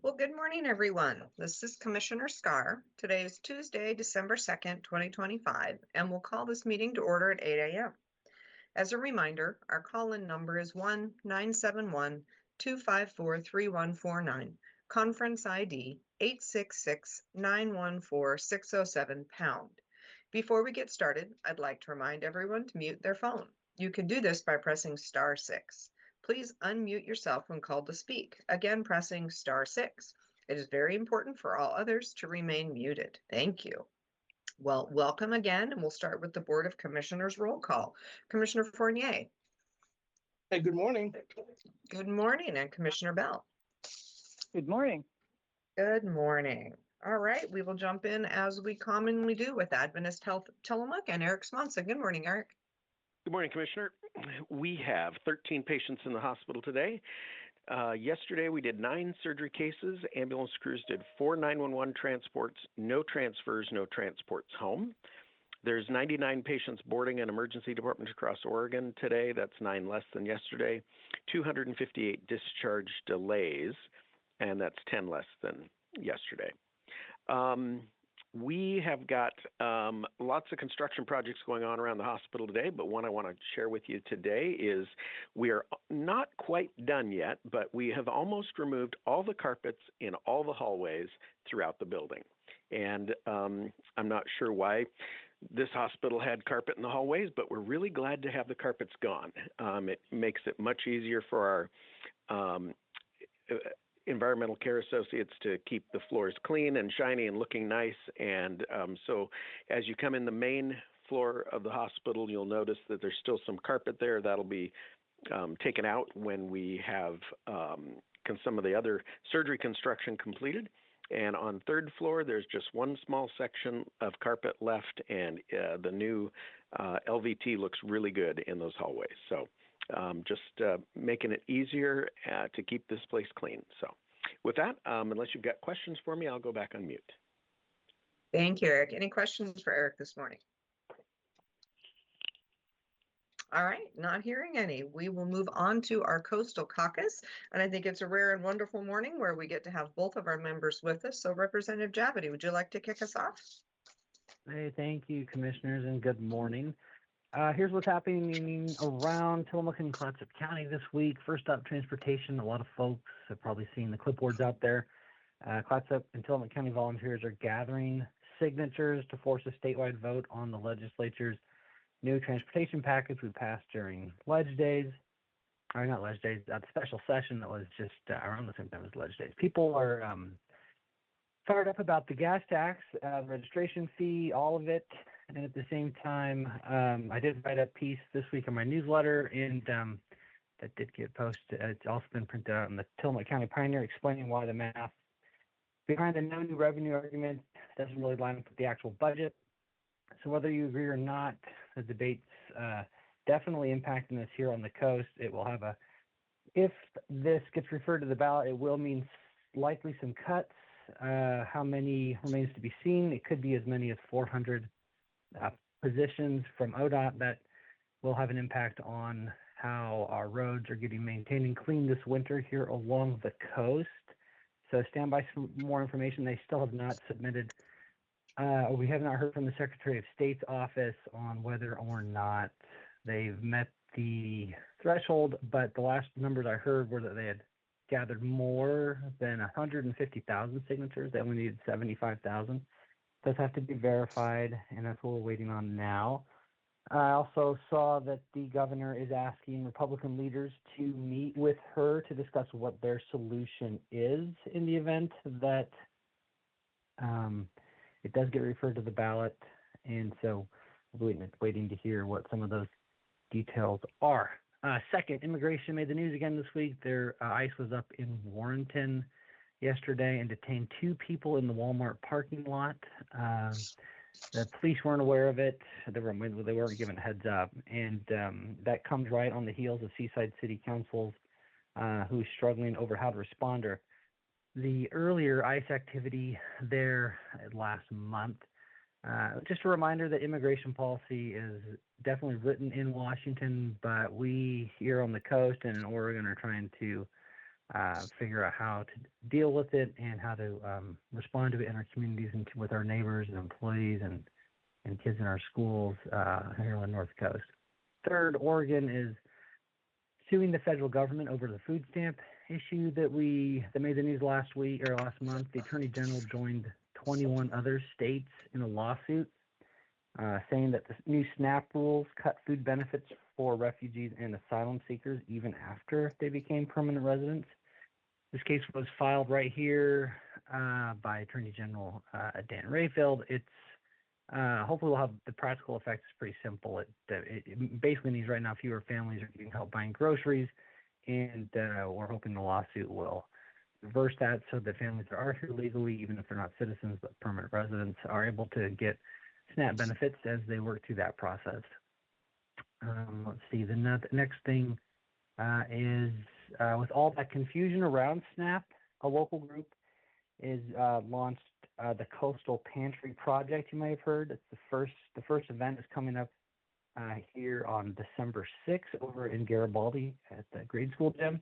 Well, good morning, everyone. This is Commissioner Scar. Today is Tuesday, December 2nd, 2025, and we'll call this meeting to order at 8 a.m. As a reminder, our call-in number is 1-971-254-3149, conference ID 866-914-607#. Before we get started, I'd like to remind everyone to mute their phone. You can do this by pressing *6. Please unmute yourself when called to speak, again pressing *6. It is very important for all others to remain muted. Thank you. Well, welcome again, and we'll start with the Board of Commissioners roll call. Commissioner Fournier. Hey, good morning. Good morning, and Commissioner Bell. Good morning. Good morning. All right, we will jump in as we commonly do with Adventist Health Tillamook and Eric Smonson. Good morning, Eric. Good morning, Commissioner. We have 13 patients in the hospital today. Yesterday, we did 9 surgery cases. Ambulance crews did 4 911 transports, no transfers, no transports home. There's 99 patients boarding in emergency departments across Oregon today. That's 9 less than yesterday. 258 discharge delays, and that's 10 less than yesterday. We have got lots of construction projects going on around the hospital today, but one I want to share with you today is we are not quite done yet, but we have almost removed all the carpets in all the hallways throughout the building. And I'm not sure why this hospital had carpet in the hallways, but we're really glad to have the carpets gone. It makes it much easier for our environmental care associates to keep the floors clean and shiny and looking nice. And so as you come in the main floor of the hospital, you'll notice that there's still some carpet there. That'll be taken out when we have some of the other surgery construction completed. And on 3rd floor, there's just one small section of carpet left, and the new LVT looks really good in those hallways. So just making it easier to keep this place clean. So with that, unless you've got questions for me, I'll go back on mute. Thank you, Eric. Any questions for Eric this morning? All right, not hearing any. We will move on to our Coastal Caucus, and I think it's a rare and wonderful morning where we get to have both of our members with us. So Representative Javity, would you like to kick us off? Hey, thank you, Commissioners, and good morning. Here's what's happening around Tillamook and Clatsop County this week. First up, transportation. A lot of folks have probably seen the clipboards out there. Clatsop and Tillamook County volunteers are gathering signatures to force a statewide vote on the legislature's new transportation package we passed during Ledge Days. Or not Ledge Days, the special session that was just around the same time as Ledge Days. People are fired up about the gas tax, the registration fee, all of it. And at the same time, I did write a piece this week in my newsletter, and that did get posted. It's also been printed out in the Tillamook County Pioneer, explaining why the math behind the no new revenue argument doesn't really line up with the actual budget. So whether you agree or not, the debate's definitely impacting us here on the coast. It will have if this gets referred to the ballot, it will mean likely some cuts. How many remains to be seen. It could be as many as 400 positions from ODOT that will have an impact on how our roads are getting maintained and cleaned this winter here along the coast. So stand by for more information. They still have not submitted. We have not heard from the Secretary of State's office on whether or not they've met the threshold, but the last numbers I heard were that they had gathered more than 150,000 signatures. They only needed 75,000. Those have to be verified, and that's what we're waiting on now. I also saw that the governor is asking Republican leaders to meet with her to discuss what their solution is in the event that it does get referred to the ballot. And so we're waiting to hear what some of those details are. Second, immigration made the news again this week. Their ICE was up in Warrenton yesterday and detained 2 people in the Walmart parking lot. The police weren't aware of it. They weren't given a heads up. And that comes right on the heels of Seaside City Council's who's struggling over how to respond. The earlier ICE activity there last month. Just a reminder that immigration policy is definitely written in Washington, but we here on the coast and in Oregon are trying to figure out how to deal with it and how to respond to it in our communities and with our neighbors and employees and kids in our schools here on the North Coast. Third, Oregon is suing the federal government over the food stamp issue that made the news last month. The Attorney General joined 21 other states in a lawsuit saying that the new SNAP rules cut food benefits for refugees and asylum seekers even after they became permanent residents. This case was filed right here by Attorney General Dan Rayfield. It's hopefully we'll have the practical effects. Is pretty simple. It basically means right now fewer families are getting help buying groceries, and we're hoping the lawsuit will reverse that so that families that are here legally, even if they're not citizens but permanent residents, are able to get SNAP benefits as they work through that process. Let's see. The next thing is with all that confusion around SNAP, a local group is launched the Coastal Pantry Project. You may have heard. It's the first event is coming up here on December 6th over in Garibaldi at the grade school gym.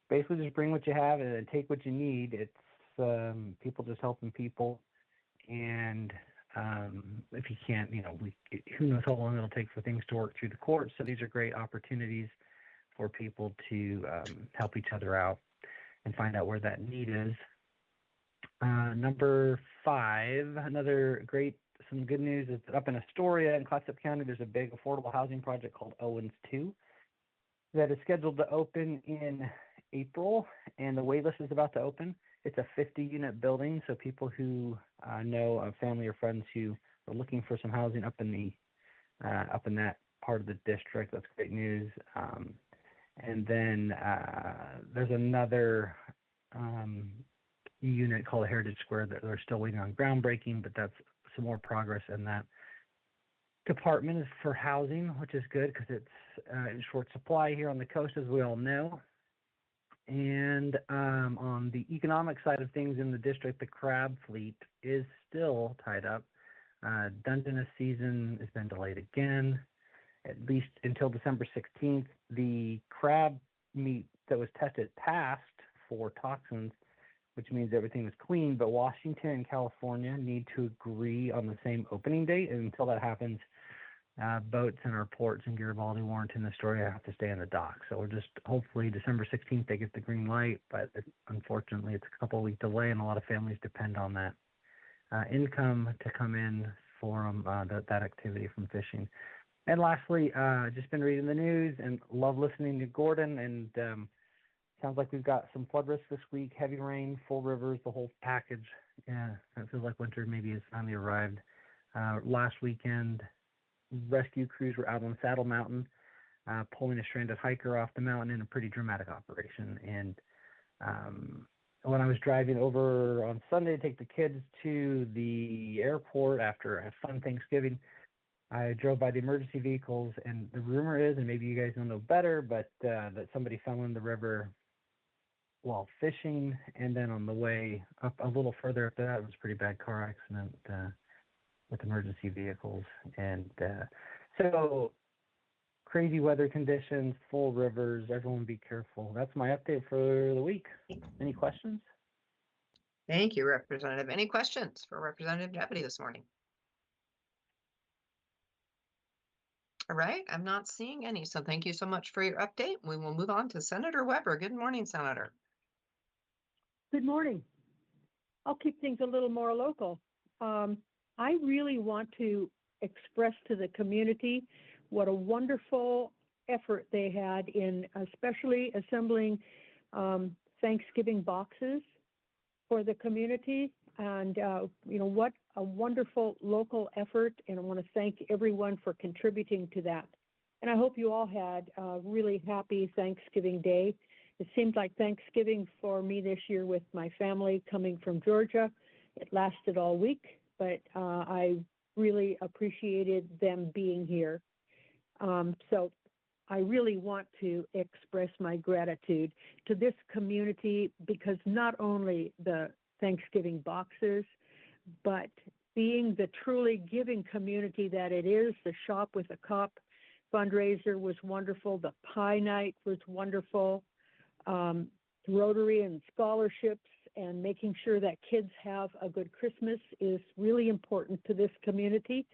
Basically, just bring what you have and take what you need. It's people just helping people, and if you can't, who knows how long it'll take for things to work through the courts. So these are great opportunities for people to help each other out and find out where that need is. Number 5, some good news. It's up in Astoria in Clatsop County. There's a big affordable housing project called Owens 2 that is scheduled to open in April, and the wait list is about to open. It's a 50-unit building, so people who know of family or friends who are looking for some housing up in that part of the district, that's great news. And then there's another unit called Heritage Square that they're still waiting on groundbreaking, but that's some more progress in that department is for housing, which is good because it's in short supply here on the coast, as we all know. And on the economic side of things in the district, the crab fleet is still tied up. Dungeness season has been delayed again, at least until December 16th. The crab meat that was tested passed for toxins, which means everything is clean, but Washington and California need to agree on the same opening date. And until that happens, boats in our ports in Garibaldi, Warrenton, Astoria have to stay on the dock. So we're just hopefully December 16th they get the green light, but unfortunately it's a couple of week delay, and a lot of families depend on that income to come in for them, that activity from fishing. And lastly, just been reading the news and love listening to Gordon, and sounds like we've got some flood risk this week, heavy rain, full rivers, the whole package. Yeah, it feels like winter maybe has finally arrived. Last weekend, rescue crews were out on Saddle Mountain, pulling a stranded hiker off the mountain in a pretty dramatic operation. And when I was driving over on Sunday to take the kids to the airport after a fun Thanksgiving, I drove by the emergency vehicles, and the rumor is, and maybe you guys don't know better, but that somebody fell in the river while fishing, and then on the way up a little further after that, it was a pretty bad car accident with emergency vehicles. And so crazy weather conditions, full rivers, everyone be careful. That's my update for the week. Any questions? Thank you, Representative. Any questions for Representative Deputy this morning? All right, I'm not seeing any, so thank you so much for your update. We will move on to Senator Weber. Good morning, Senator. Good morning. I'll keep things a little more local. I really want to express to the community what a wonderful effort they had in especially assembling Thanksgiving boxes for the community. And, what a wonderful local effort. And I want to thank everyone for contributing to that. And I hope you all had a really happy Thanksgiving Day. It seemed like Thanksgiving for me this year with my family coming from Georgia. It lasted all week, but I really appreciated them being here. So I really want to express my gratitude to this community, because not only the Thanksgiving boxes, but being the truly giving community that it is. The Shop with a Cup fundraiser was wonderful. The Pie Night was wonderful. Rotary and scholarships and making sure that kids have a good Christmas is really important to this community.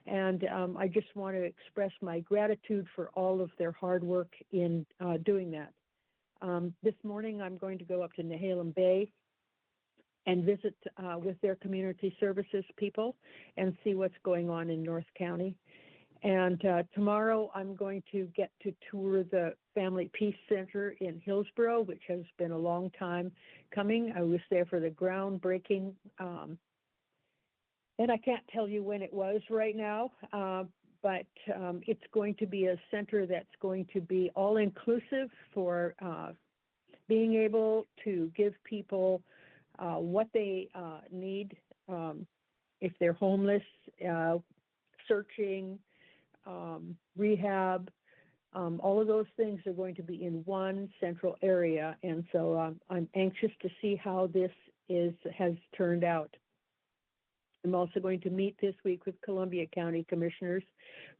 And I just want to express my gratitude for all of their hard work in doing that. This morning, I'm going to go up to Nehalem Bay and visit with their community services people and see what's going on in North County. And tomorrow, I'm going to get to tour the Family Peace Center in Hillsborough, which has been a long time coming. I was there for the groundbreaking, and I can't tell you when it was right now, but it's going to be a center that's going to be all-inclusive for being able to give people what they need if they're homeless, searching, rehab, all of those things are going to be in one central area. And so I'm anxious to see how this has turned out. I'm also going to meet this week with Columbia County Commissioners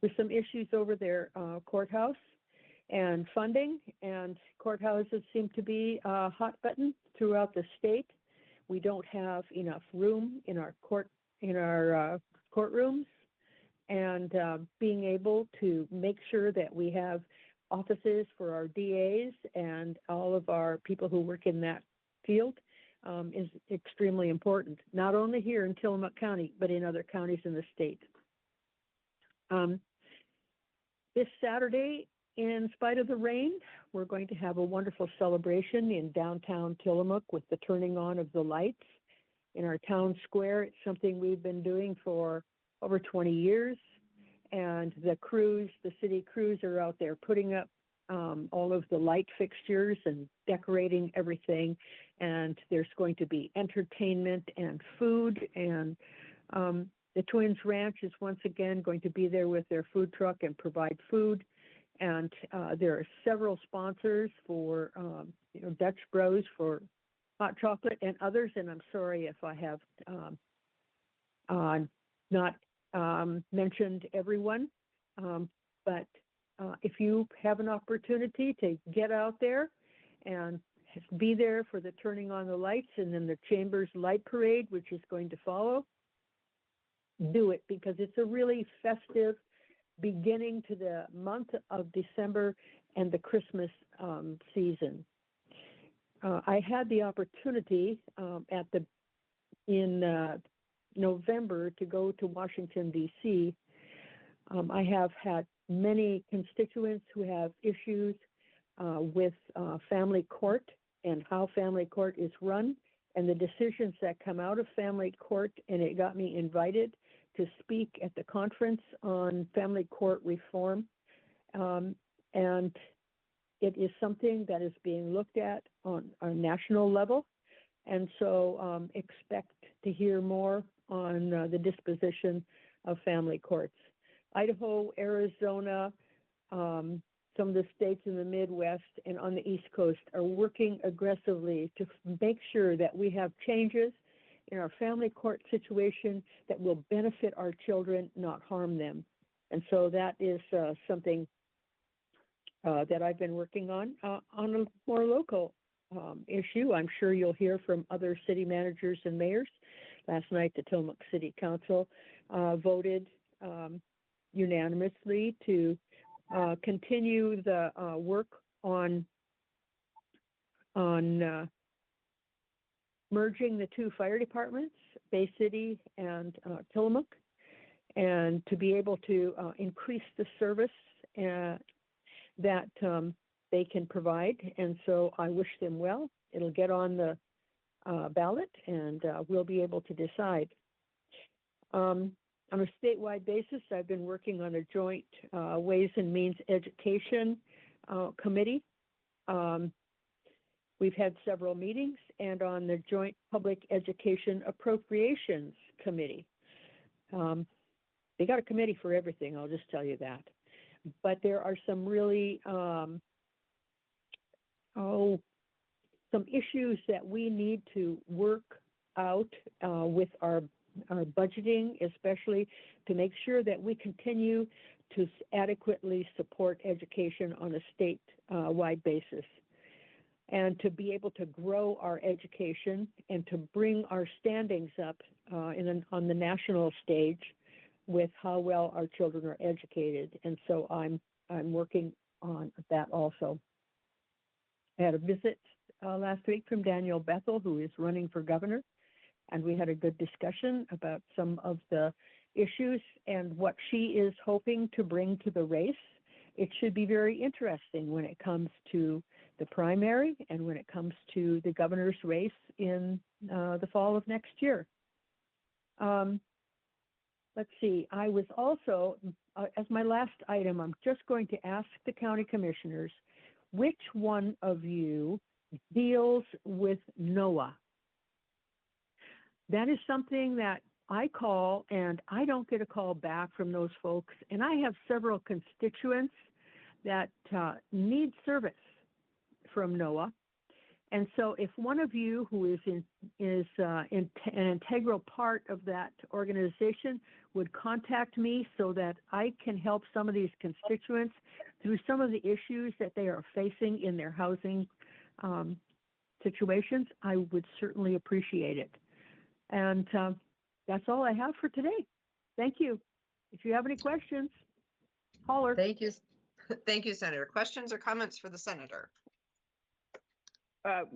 with some issues over their courthouse and funding. And courthouses seem to be a hot button throughout the state. We don't have enough room in our courtrooms, and being able to make sure that we have offices for our DAs and all of our people who work in that field is extremely important, not only here in Tillamook County, but in other counties in the state. This Saturday, in spite of the rain, we're going to have a wonderful celebration in downtown Tillamook with the turning on of the lights in our town square. It's something we've been doing for over 20 years, and the city crews are out there putting up all of the light fixtures and decorating everything, and there's going to be entertainment and food, and the Twins Ranch is once again going to be there with their food truck and provide food, and there are several sponsors for Dutch Bros for hot chocolate and others, and I'm sorry if I have not mentioned everyone, but if you have an opportunity to get out there and be there for the turning on the lights and then the Chambers Light Parade, which is going to follow, do it, because it's a really festive beginning to the month of December and the Christmas season. I had the opportunity in November to go to Washington, D.C. I have had many constituents who have issues with family court and how family court is run and the decisions that come out of family court, and it got me invited to speak at the conference on family court reform. And it is something that is being looked at on a national level. And so expect to hear more on the disposition of family courts. Idaho, Arizona, some of the states in the Midwest and on the East Coast are working aggressively to make sure that we have changes in our family court situation that will benefit our children, not harm them. And so that is something that I've been working on a more local issue. I'm sure you'll hear from other city managers and mayors. Last night, the Tillamook City Council voted unanimously to continue the work on merging the two fire departments, Bay City and Tillamook, and to be able to increase the service that they can provide. And so I wish them well. It'll get on the ballot, and we'll be able to decide. On a statewide basis, I've been working on a joint Ways and Means Education Committee. We've had several meetings, and on the Joint Public Education Appropriations Committee. They got a committee for everything, I'll just tell you that. But there are some really, some issues that we need to work out with our budgeting, especially to make sure that we continue to adequately support education on a statewide basis. and to be able to grow our education and to bring our standings up on the national stage with how well our children are educated. And so I'm working on that also. I had a visit last week from Danielle Bethel, who is running for governor, and we had a good discussion about some of the issues and what she is hoping to bring to the race. It should be very interesting when it comes to the primary and when it comes to the governor's race in the fall of next year. Let's see, I was also, as my last item, I'm just going to ask the county commissioners, which one of you deals with NOAA? That is something that I call and I don't get a call back from those folks. And I have several constituents that need service from NOAA. And so if one of you who is an integral part of that organization would contact me so that I can help some of these constituents through some of the issues that they are facing in their housing situations, I would certainly appreciate it. And that's all I have for today. Thank you. If you have any questions, holler. Thank you. Thank you, Senator. Questions or comments for the senator?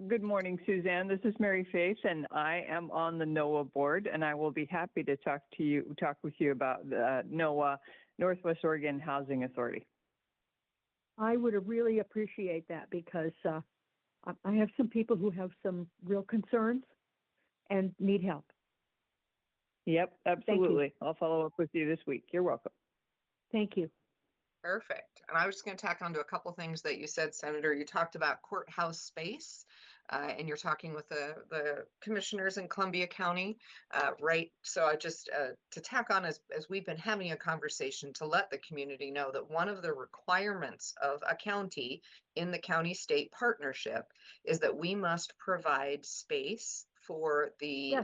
Good morning, Suzanne. This is Mary Faith, and I am on the NOAA board, and I will be happy to talk with you about the NOAA, Northwest Oregon Housing Authority. I would really appreciate that because I have some people who have some real concerns and need help. Yep, absolutely. I'll follow up with you this week. You're welcome. Thank you. Perfect. And I was just going to tack on to a couple things that you said, Senator. You talked about courthouse space, and you're talking with the commissioners in Columbia County, right? So I just, to tack on, as we've been having a conversation, to let the community know that one of the requirements of a county in the county-state partnership is that we must provide space for the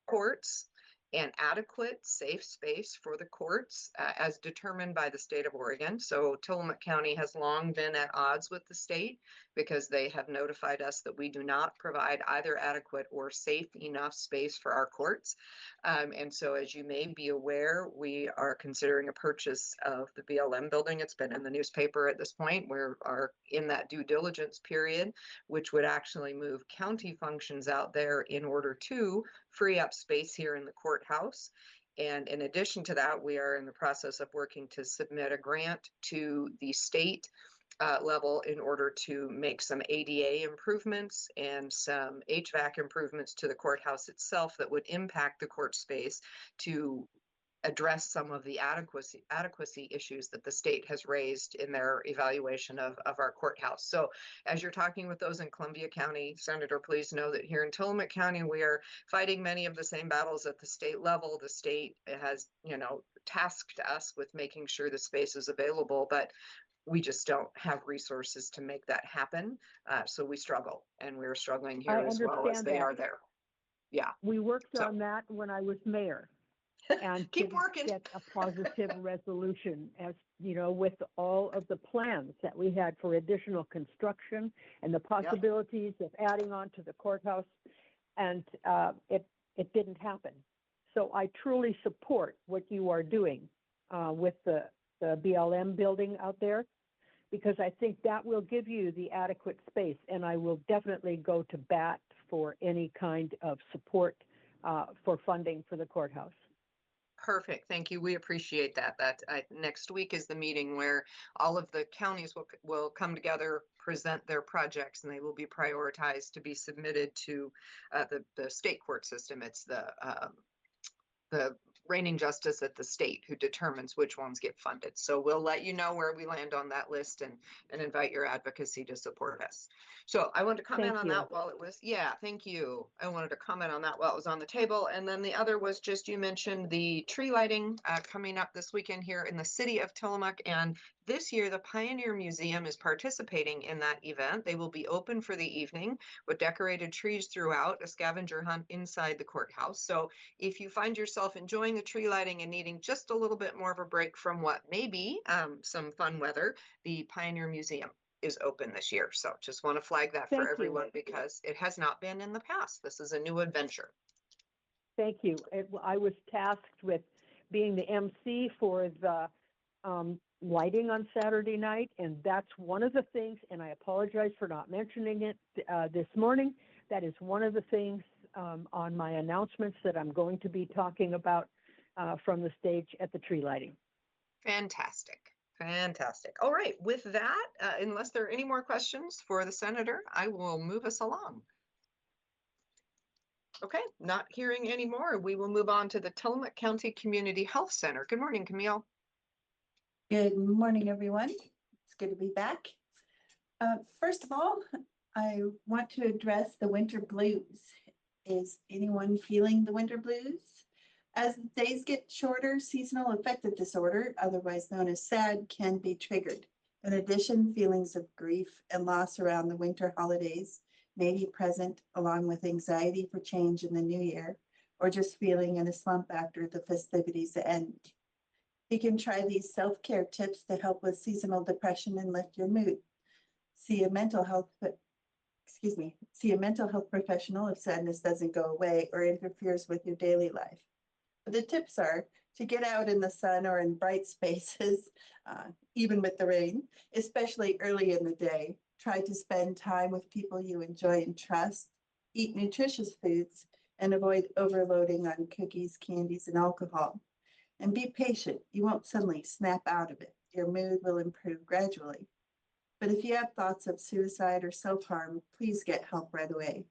courts and adequate safe space for the courts as determined by the state of Oregon. So Tillamook County has long been at odds with the state because they have notified us that we do not provide either adequate or safe enough space for our courts. And so as you may be aware, we are considering a purchase of the BLM building. It's been in the newspaper at this point. We are in that due diligence period, which would actually move county functions out there in order to free up space here in the courthouse. And in addition to that, we are in the process of working to submit a grant to the state level in order to make some ADA improvements and some HVAC improvements to the courthouse itself that would impact the court space to address some of the adequacy issues that the state has raised in their evaluation of our courthouse. So as you're talking with those in Columbia County, Senator, please know that here in Tillamook County, we are fighting many of the same battles at the state level. The state has, tasked us with making sure the space is available, but we just don't have resources to make that happen. So we struggle, and we're struggling here as well as they are there. Yeah. We worked on that when I was mayor. And keep working. Get a positive resolution, as with all of the plans that we had for additional construction and the possibilities of adding on to the courthouse, and it didn't happen. So I truly support what you are doing with the BLM building out there, because I think that will give you the adequate space, and I will definitely go to bat for any kind of support for funding for the courthouse. Perfect. Thank you. We appreciate that. Next week is the meeting where all of the counties will come together, present their projects, and they will be prioritized to be submitted to the state court system. It's the reigning justice at the state who determines which ones get funded. So we'll let you know where we land on that list and invite your advocacy to support us. So I wanted to comment on that while it was, thank you. I wanted to comment on that while it was on the table. And then the other was just, you mentioned the tree lighting coming up this weekend here in the city of Tillamook. And this year, the Pioneer Museum is participating in that event. They will be open for the evening with decorated trees throughout, a scavenger hunt inside the courthouse. So if you find yourself enjoying the tree lighting and needing just a little bit more of a break from what may be some fun weather, the Pioneer Museum is open this year. So just want to flag that Thank for you. everyone because it has not been in the past. This is a new adventure. Thank you. I was tasked with being the MC for the lighting on Saturday night, and that's one of the things, and I apologize for not mentioning it this morning. That is one of the things on my announcements that I'm going to be talking about from the stage at the tree lighting. Fantastic. Fantastic. All right. With that, unless there are any more questions for the senator, I will move us along. Okay, not hearing any more. We will move on to the Tillamook County Community Health Center. Good morning, Camille. Good morning, everyone. It's good to be back. First of all, I want to address the winter blues. Is anyone feeling the winter blues? As the days get shorter, seasonal affective disorder, otherwise known as SAD, can be triggered. In addition, feelings of grief and loss around the winter holidays may be present, along with anxiety for change in the new year, or just feeling in a slump after the festivities end. You can try these self-care tips to help with seasonal depression and lift your mood. See a mental health professional if sadness doesn't go away or interferes with your daily life. But the tips are to get out in the sun or in bright spaces, even with the rain, especially early in the day. Try to spend time with people you enjoy and trust, eat nutritious foods, and avoid overloading on cookies, candies, and alcohol. And be patient. You won't suddenly snap out of it. Your mood will improve gradually. But if you have thoughts of suicide or self-harm, please get help right away.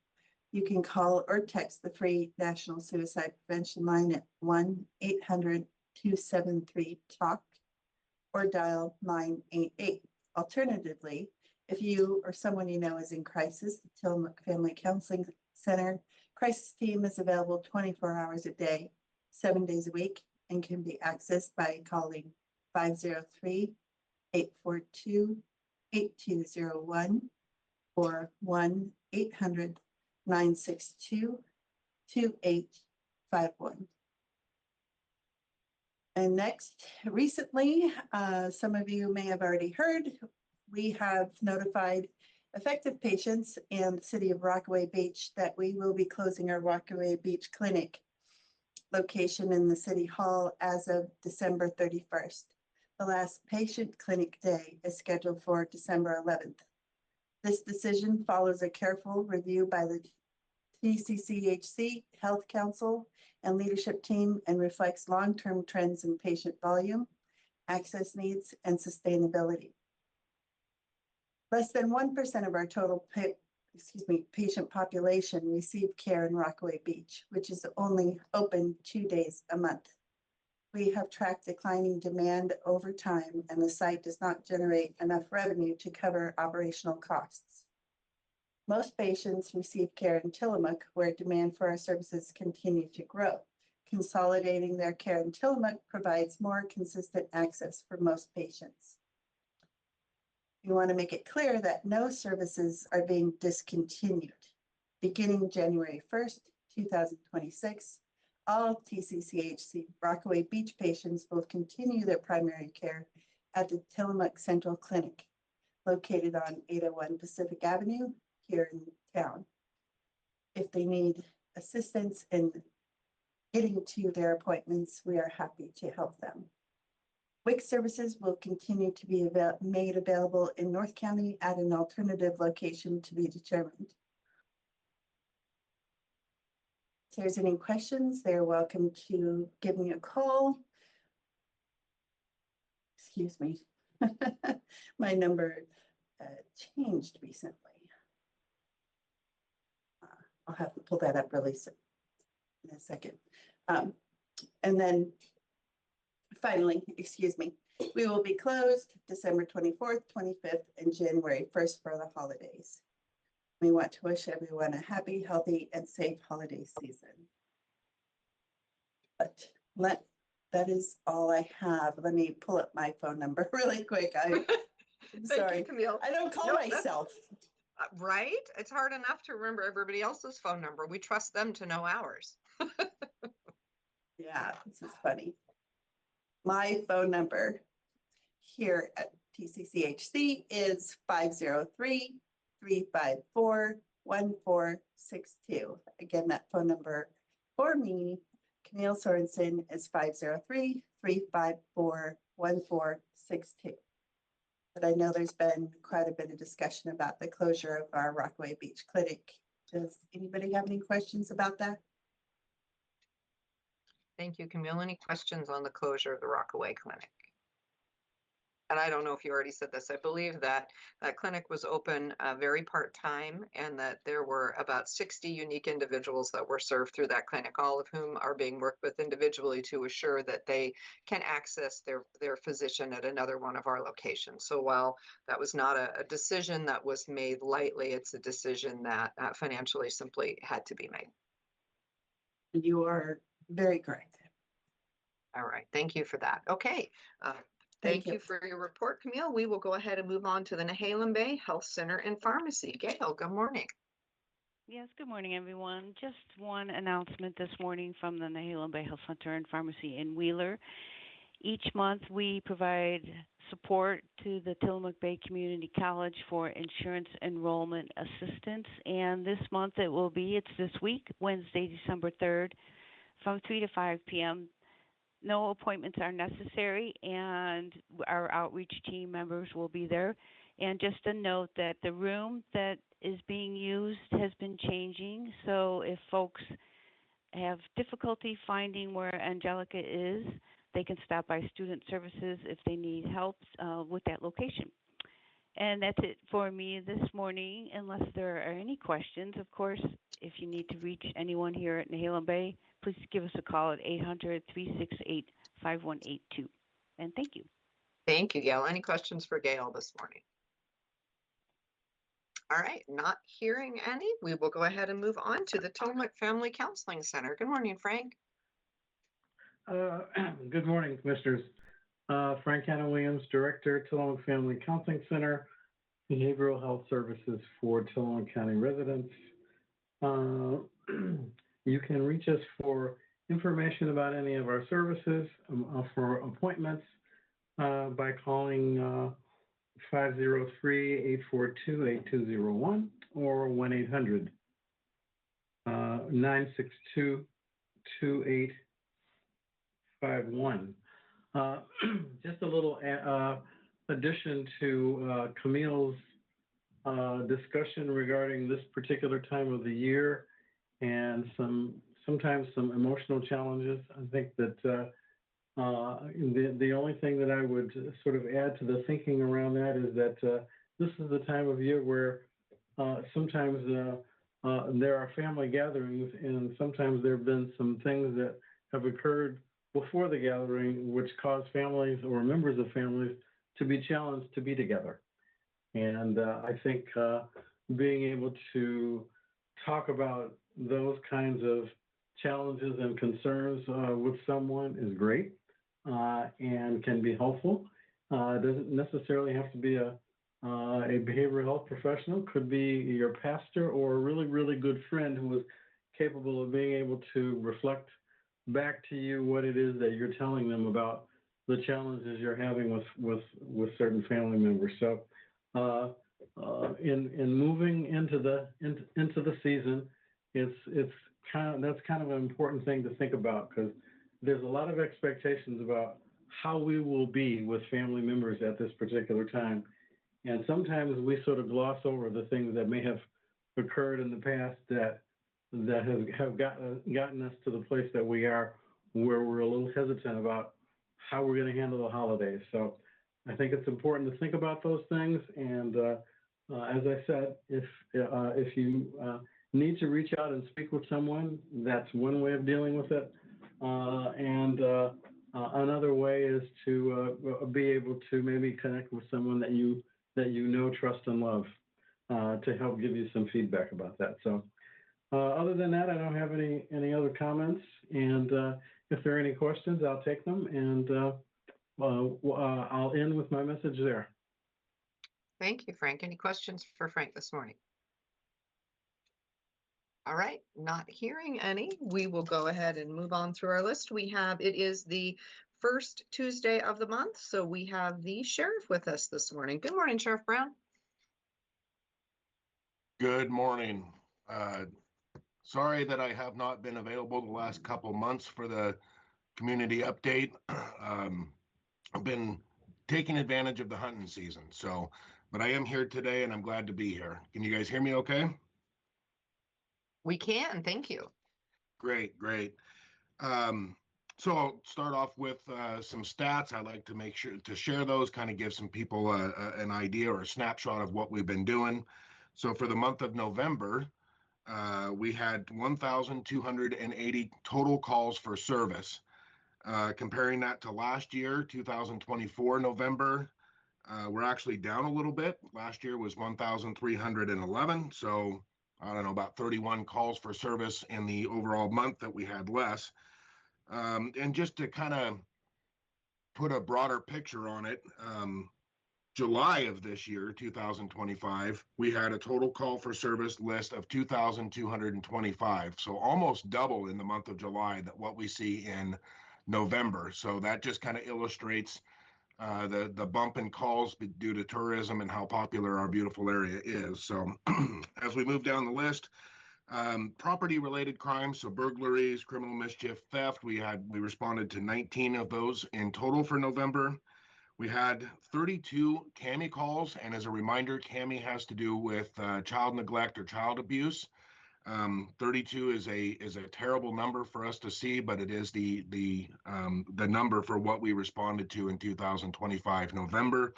You can call or text the free National Suicide Prevention line at 1-800-273-TALK or dial 988. Alternatively, if you or someone you know is in crisis, the Tillamook Family Counseling Center crisis team is available 24 hours a day, 7 days a week, and can be accessed by calling 503-842-8201 or 1-800-962-2851. And next, recently, some of you may have already heard, we have notified affected patients and the city of Rockaway Beach that we will be closing our Rockaway Beach Clinic location in the City Hall as of December 31st. The last patient clinic day is scheduled for December 11th. This decision follows a careful review by the TCCHC Health Council and leadership team and reflects long-term trends in patient volume, access needs, and sustainability. Less than 1% of our total patient population receive care in Rockaway Beach, which is only open 2 days a month. We have tracked declining demand over time, and the site does not generate enough revenue to cover operational costs. Most patients receive care in Tillamook, where demand for our services continue to grow. Consolidating their care in Tillamook provides more consistent access for most patients. We want to make it clear that no services are being discontinued. Beginning January 1st, 2026, all TCCHC Rockaway Beach patients will continue their primary care at the Tillamook Central Clinic, located on 801 Pacific Avenue here in town. If they need assistance in getting to their appointments, we are happy to help them. WIC services will continue to be made available in North County at an alternative location to be determined. If there's any questions, they're welcome to give me a call. Excuse me. My number changed recently. I'll have to pull that up really soon in a second. And then finally, we will be closed December 24th, 25th, and January 1st for the holidays. We want to wish everyone a happy, healthy, and safe holiday season. But that is all I have. Let me pull up my phone number really quick. I'm sorry, You, Camille. I don't call myself. Right? It's hard enough to remember everybody else's phone number. We trust them to know ours. Yeah, this is funny. My phone number here at TCCHC is 503-354-1462. Again, that phone number for me, Camille Sorensen, is 503-354-1462. But I know there's been quite a bit of discussion about the closure of our Rockaway Beach Clinic. Does anybody have any questions about that? Thank you, Camille. Any questions on the closure of the Rockaway Clinic? And I don't know if you already said this. I believe that that clinic was open very part-time and that there were about 60 unique individuals that were served through that clinic, all of whom are being worked with individually to assure that they can access their physician at another one of our locations. So while that was not a decision that was made lightly, it's a decision that financially simply had to be made. You are very correct. All right, thank you for that. Okay, Thank thank you for your report, Camille. We will go ahead and move on to the Nehalem Bay Health Center and Pharmacy. Gail, good morning. Yes, good morning, everyone. Just one announcement this morning from the Nehalem Bay Health Center and Pharmacy in Wheeler. Each month, we provide support to the Tillamook Bay Community College for insurance enrollment assistance. And this month it's this week, Wednesday, December 3rd, from 3 to 5 p.m. No appointments are necessary, and our outreach team members will be there. And just a note that the room that is being used has been changing, so if folks have difficulty finding where Angelica is, they can stop by Student Services if they need help with that location. And that's it for me this morning, unless there are any questions. Of course, if you need to reach anyone here at Nehalem Bay, please give us a call at 800-368-5182. And thank you. Thank you, Gail. Any questions for Gail this morning? All right, not hearing any, we will go ahead and move on to the Tillamook Family Counseling Center. Good morning, Frank. Good morning, Commissioners. Frank Hanna Williams, Director, Tillamook Family Counseling Center, Behavioral Health Services for Tillamook County residents. You can reach us for information about any of our services, for appointments, by calling 503-842-8201 or 1-800-962-2851. Just a little addition to Camille's discussion regarding this particular time of the year and sometimes some emotional challenges. I think that the only thing that I would sort of add to the thinking around that is that this is the time of year where sometimes there are family gatherings, and sometimes there have been some things that have occurred before the gathering which cause families or members of families to be challenged to be together. And I think being able to talk about those kinds of challenges and concerns with someone is great and can be helpful. It doesn't necessarily have to be a behavioral health professional. Could be your pastor or a really, really good friend who is capable of being able to reflect back to you what it is that you're telling them about the challenges you're having with certain family members. So in moving into the season, that's kind of an important thing to think about, because there's a lot of expectations about how we will be with family members at this particular time. And sometimes we sort of gloss over the things that may have occurred in the past that have gotten us to the place that we are, where we're a little hesitant about how we're going to handle the holidays. So I think it's important to think about those things. And as I said, if you need to reach out and speak with someone, that's one way of dealing with it. And another way is to be able to maybe connect with someone that you know, trust, and love to help give you some feedback about that. So other than that, I don't have any other comments. And if there are any questions, I'll take them, and I'll end with my message there. Thank you, Frank. Any questions for Frank this morning? All right, not hearing any, we will go ahead and move on through our list. It is the first Tuesday of the month, so we have the sheriff with us this morning. Good morning, Sheriff Brown. Good morning. Sorry that I have not been available the last couple months for the community update. I've been taking advantage of the hunting season, but I am here today and I'm glad to be here. Can you guys hear me okay? We can, thank you. Great, great. So I'll start off with some stats. I like to make sure to share those, kind of give some people an idea or a snapshot of what we've been doing. So for the month of November, we had 1,280 total calls for service. Comparing that to last year, 2024 November, we're actually down a little bit. Last year was 1,311. So I don't know, about 31 calls for service in the overall month that we had less. And just to kind of put a broader picture on it, July of this year, 2025, we had a total call for service list of 2,225. So almost double in the month of July that what we see in November. So that just kind of illustrates the bump in calls due to tourism and how popular our beautiful area is. So as we move down the list, property related crimes, so burglaries, criminal mischief, theft, we responded to 19 of those in total for November. We had 32 CAMI calls, and as a reminder, CAMI has to do with child neglect or child abuse. 32 is a terrible number for us to see, but it is the number for what we responded to in 2025 November.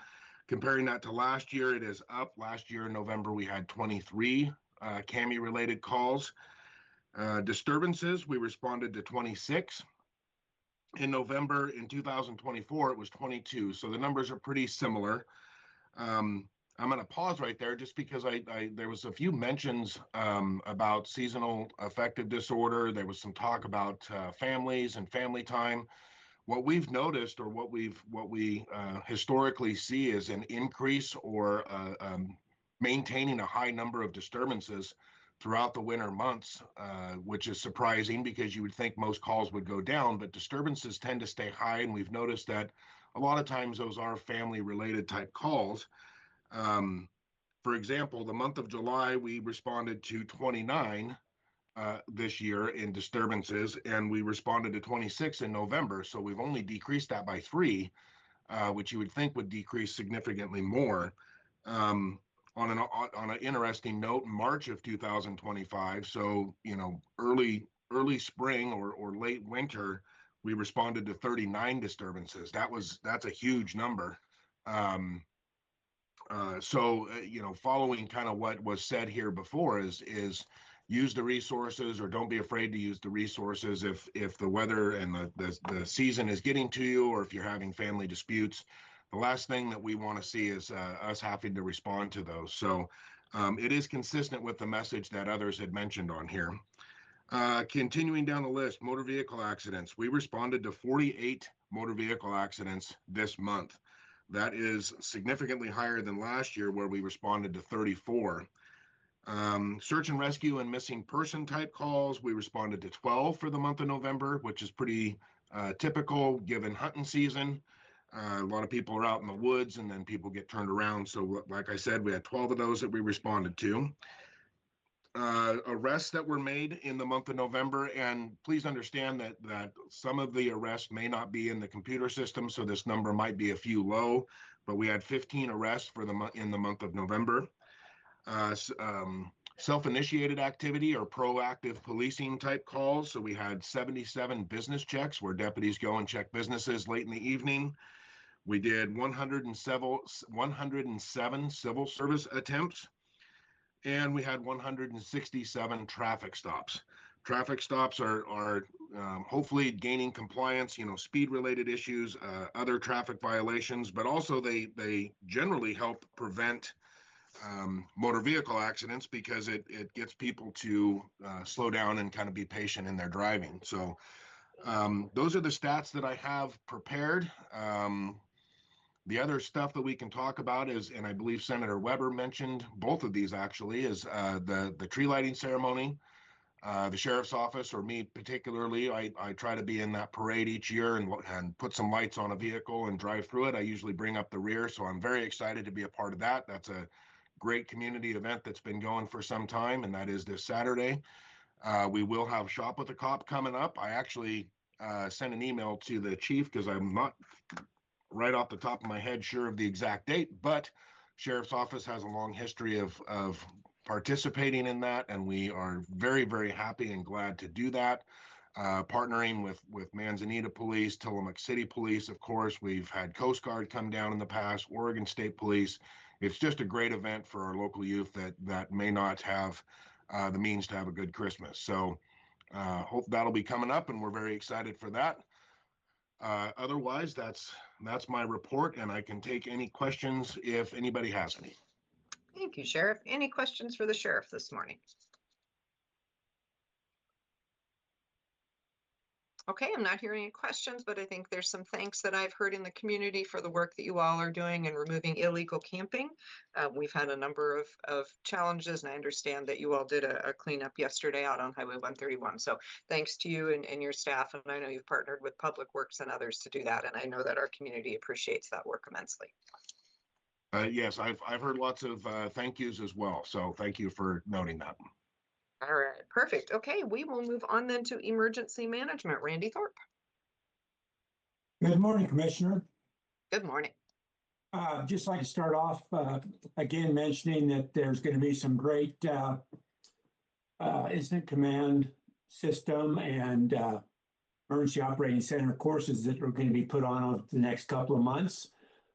Comparing that to last year, it is up. Last year in November, we had 23 CAMI related calls. Disturbances, we responded to 26. In November in 2024, it was 22. So the numbers are pretty similar. I'm going to pause right there just because there was a few mentions about seasonal affective disorder. There was some talk about families and family time. What we've noticed, or what we historically see, is an increase or maintaining a high number of disturbances throughout the winter months, which is surprising because you would think most calls would go down, but disturbances tend to stay high, and we've noticed that a lot of times those are family-related type calls. For example, the month of July, we responded to 29 this year in disturbances, and we responded to 26 in November, so we've only decreased that by 3, which you would think would decrease significantly more. On an interesting note, March of 2025, so early spring or late winter, we responded to 39 disturbances. That's a huge number. Following kind of what was said here before is use the resources, or don't be afraid to use the resources if the weather and the season is getting to you, or if you're having family disputes. The last thing that we want to see is us having to respond to those. So it is consistent with the message that others had mentioned on here. Continuing down the list, motor vehicle accidents. We responded to 48 motor vehicle accidents this month. That is significantly higher than last year, where we responded to 34. Search and rescue and missing person type calls, we responded to 12 for the month of November, which is pretty typical given hunting season. A lot of people are out in the woods and then people get turned around. So like I said, we had 12 of those that we responded to. Arrests that were made in the month of November, and please understand that some of the arrests may not be in the computer system, so this number might be a few low, but we had 15 arrests in the month of November. Self-initiated activity or proactive policing type calls. So we had 77 business checks where deputies go and check businesses late in the evening. We did 107 civil service attempts, and we had 167 traffic stops. Traffic stops are hopefully gaining compliance, speed related issues, other traffic violations, but also they generally help prevent motor vehicle accidents because it gets people to slow down and kind of be patient in their driving. So those are the stats that I have prepared. The other stuff that we can talk about is, and I believe Senator Weber mentioned both of these actually, is the tree lighting ceremony. The sheriff's office, or me particularly, I try to be in that parade each year and put some lights on a vehicle and drive through it. I usually bring up the rear, so I'm very excited to be a part of that. That's a great community event that's been going for some time, and that is this Saturday. We will have Shop with a Cop coming up. I actually sent an email to the chief because I'm not right off the top of my head sure of the exact date, but sheriff's office has a long history of participating in that, and we are very, very happy and glad to do that. Partnering with Manzanita Police, Tillamook City Police, of course. We've had Coast Guard come down in the past, Oregon State Police. It's just a great event for our local youth that may not have the means to have a good Christmas. So hope that'll be coming up, and we're very excited for that. Otherwise, that's my report, and I can take any questions if anybody has any. Thank you, Sheriff. Any questions for the sheriff this morning? Okay, I'm not hearing any questions, but I think there's some thanks that I've heard in the community for the work that you all are doing in removing illegal camping. We've had a number of challenges, and I understand that you all did a cleanup yesterday out on Highway 131. So thanks to you and your staff, and I know you've partnered with Public Works and others to do that, and I know that our community appreciates that work immensely. Yes, I've heard lots of thank yous as well, so thank you for noting that. All right, perfect. Okay, we will move on then to emergency management. Randy Thorpe. Good morning, Commissioner. Good morning. Just like to start off again mentioning that there's going to be some great incident command system and emergency operating center courses that are going to be put on over the next couple of months.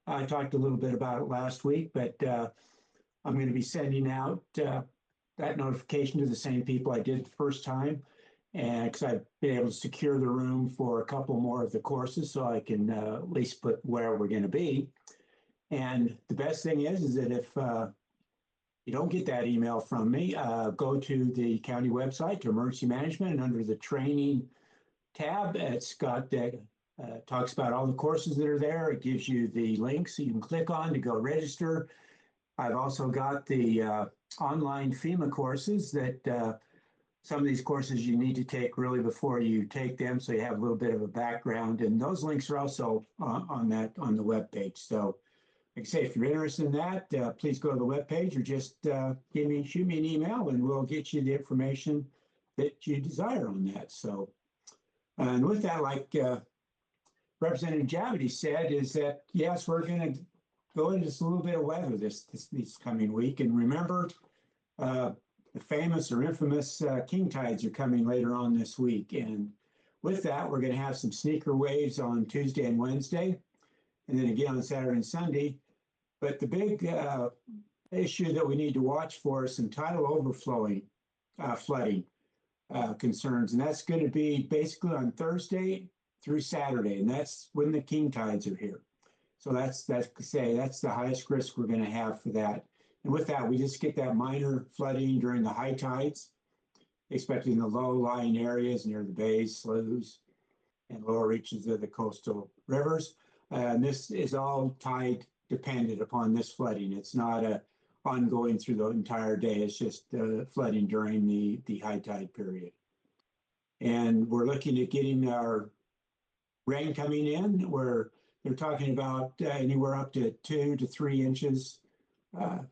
I talked a little bit about it last week, but I'm going to be sending out that notification to the same people I did the first time, and because I've been able to secure the room for a couple more of the courses, so I can at least put where we're going to be. And the best thing is that if you don't get that email from me, go to the county website to emergency management, and under the training tab, it's got that talks about all the courses that are there. It gives you the links you can click on to go register. I've also got the online FEMA courses that some of these courses you need to take really before you take them, so you have a little bit of a background, and those links are also on the web page. So like I say, if you're interested in that, please go to the web page, or just shoot me an email, and we'll get you the information that you desire on that. So, and with that, like Representative Javity said, is that yes, we're going to go into just a little bit of weather this coming week. And remember, the famous or infamous king tides are coming later on this week. And with that, we're going to have some sneaker waves on Tuesday and Wednesday, and then again on Saturday and Sunday. But the big issue that we need to watch for is some tidal overflowing, flooding concerns. And that's going to be basically on Thursday through Saturday. And that's when the king tides are here. So that's the highest risk we're going to have for that. And with that, we just get that minor flooding during the high tides, expecting the low-lying areas near the bays, sloughs, and lower reaches of the coastal rivers. And this is all tide dependent upon this flooding. It's not ongoing through the entire day. It's just flooding during the high tide period. And we're looking at getting our rain coming in, where they're talking about anywhere up to 2 to 3 inches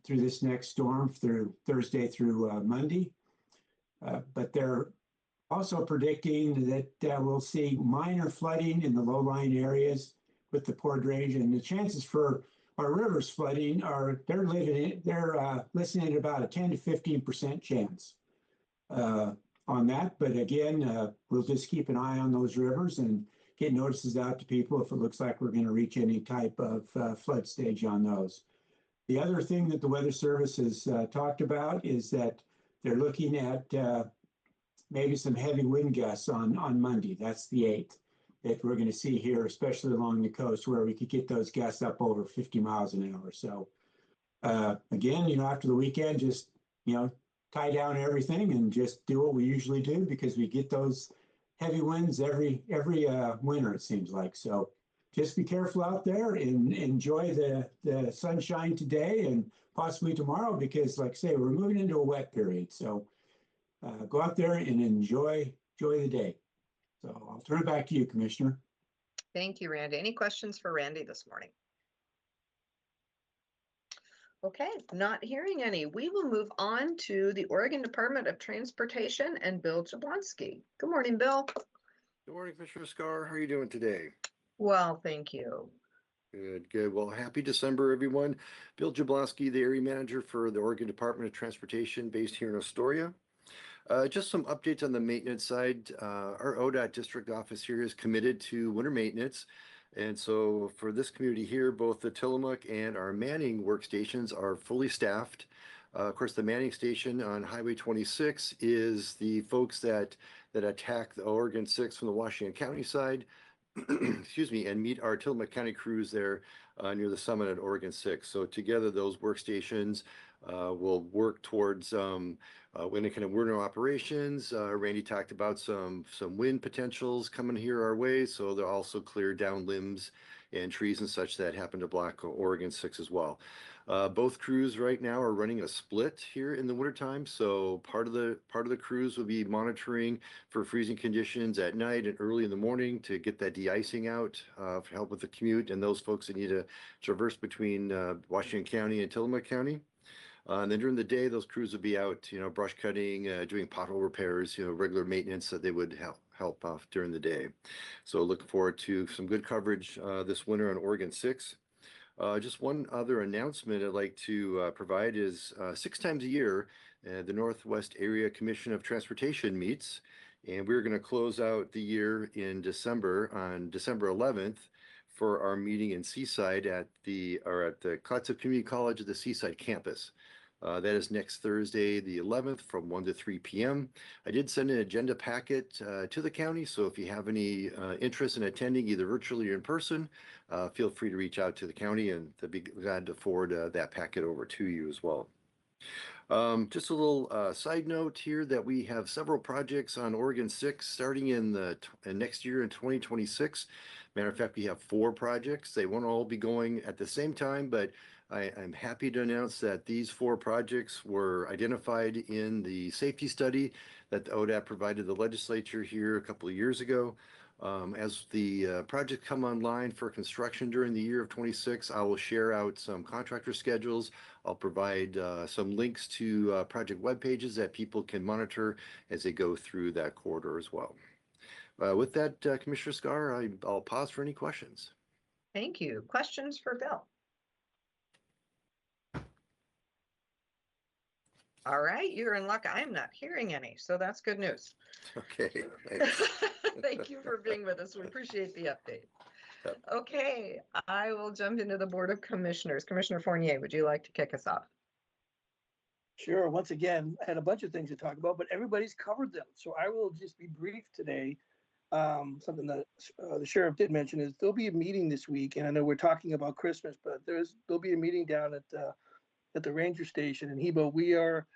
through this next storm, through Thursday through Monday. But they're also predicting that we'll see minor flooding in the low-lying areas with the poor drainage, and the chances for our rivers flooding they're listing at about a 10 to 15% chance on that. But again, we'll just keep an eye on those rivers and get notices out to people if it looks like we're going to reach any type of flood stage on those. The other thing that the Weather Service has talked about is that they're looking at maybe some heavy wind gusts on Monday. That's the 8th, that we're going to see here, especially along the coast, where we could get those gusts up over 50 miles an hour. So again, after the weekend, just, tie down everything and just do what we usually do, because we get those heavy winds every winter, it seems like. So just be careful out there and enjoy the sunshine today and possibly tomorrow, because like I say, we're moving into a wet period. So go out there and enjoy the day. So I'll turn it back to you, Commissioner. Thank you, Randy. Any questions for Randy this morning? Okay, not hearing any. We will move on to the Oregon Department of Transportation and Bill Jablonski. Good morning, Bill. Good morning, Commissioner Scar. How are you doing today? Well, thank you. Good. Well, happy December, everyone. Bill Jablonski, the area manager for the Oregon Department of Transportation based here in Astoria. Just some updates on the maintenance side. Our ODOT district office here is committed to winter maintenance. And so for this community here, both the Tillamook and our Manning workstations are fully staffed. Of course, the Manning station on Highway 26 is the folks that attack the Oregon 6 from the Washington County side, excuse me, and meet our Tillamook County crews there near the summit at Oregon 6. So together, those workstations will work towards any kind of winter operations. Randy talked about some wind potentials coming here our way, so they'll also clear down limbs and trees and such that happen to block Oregon 6 as well. Both crews right now are running a split here in the wintertime, so part of the crews will be monitoring for freezing conditions at night and early in the morning to get that de-icing out for help with the commute and those folks that need to traverse between Washington County and Tillamook County. And then during the day, those crews would be out, brush cutting, doing pothole repairs, regular maintenance that they would help off during the day. So looking forward to some good coverage this winter on Oregon 6. Just one other announcement I'd like to provide is 6 times a year, the Northwest Area Commission of Transportation meets, and we're going to close out the year in December on December 11th for our meeting in Seaside at the Clatsop Community College at the Seaside campus. That is next Thursday, the 11th, from 1 to 3 p.m. I did send an agenda packet to the county, so if you have any interest in attending, either virtually or in person, feel free to reach out to the county, and they'll be glad to forward that packet over to you as well. Just a little side note here that we have several projects on Oregon 6 starting in next year in 2026. Matter of fact, we have 4 projects. They won't all be going at the same time, but I'm happy to announce that these 4 projects were identified in the safety study that the ODOT provided the legislature here a couple of years ago. As the projects come online for construction during the year of 26, I will share out some contractor schedules. I'll provide some links to project web pages that people can monitor as they go through that corridor as well. With that, Commissioner Scar, I'll pause for any questions. Thank you. Questions for Bill? All right, you're in luck. I'm not hearing any, so that's good news. Okay, thanks. Thank you for being with us. We appreciate the update. Yep. Okay, I will jump into the Board of Commissioners. Commissioner Fournier, would you like to kick us off? Sure. Once again, I had a bunch of things to talk about, but everybody's covered them. So I will just be brief today. Something that the sheriff did mention is there'll be a meeting this week, and I know we're talking about Christmas, but there'll be a meeting down at the ranger station in Hebo. We are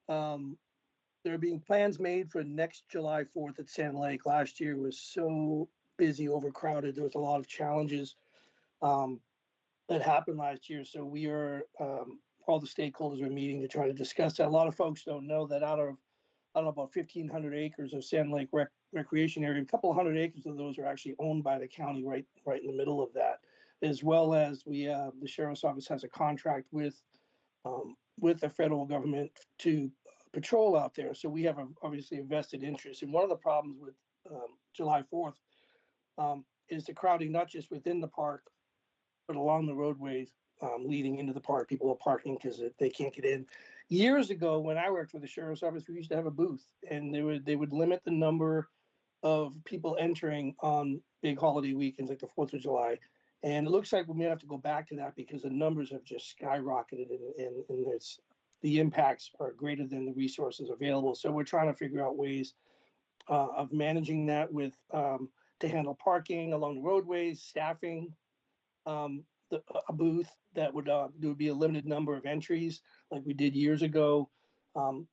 there are being plans made for next July 4th at Sand Lake. Last year was so busy, overcrowded. There was a lot of challenges that happened last year. So we are all the stakeholders are meeting to try to discuss that. A lot of folks don't know that out of about 1,500 acres of Sand Lake recreation area, a couple of hundred acres of those are actually owned by the county right in the middle of that, as well as the sheriff's office has a contract with the federal government to patrol out there. So we have obviously a vested interest. And one of the problems with July 4th is the crowding, not just within the park, but along the roadways leading into the park. People are parking because they can't get in. Years ago, when I worked for the sheriff's office, we used to have a booth, and they would limit the number of people entering on big holiday weekends like the 4th of July. And it looks like we may have to go back to that because the numbers have just skyrocketed and the impacts are greater than the resources available. So we're trying to figure out ways of managing that with to handle parking along the roadways, staffing a booth that would there would be a limited number of entries like we did years ago.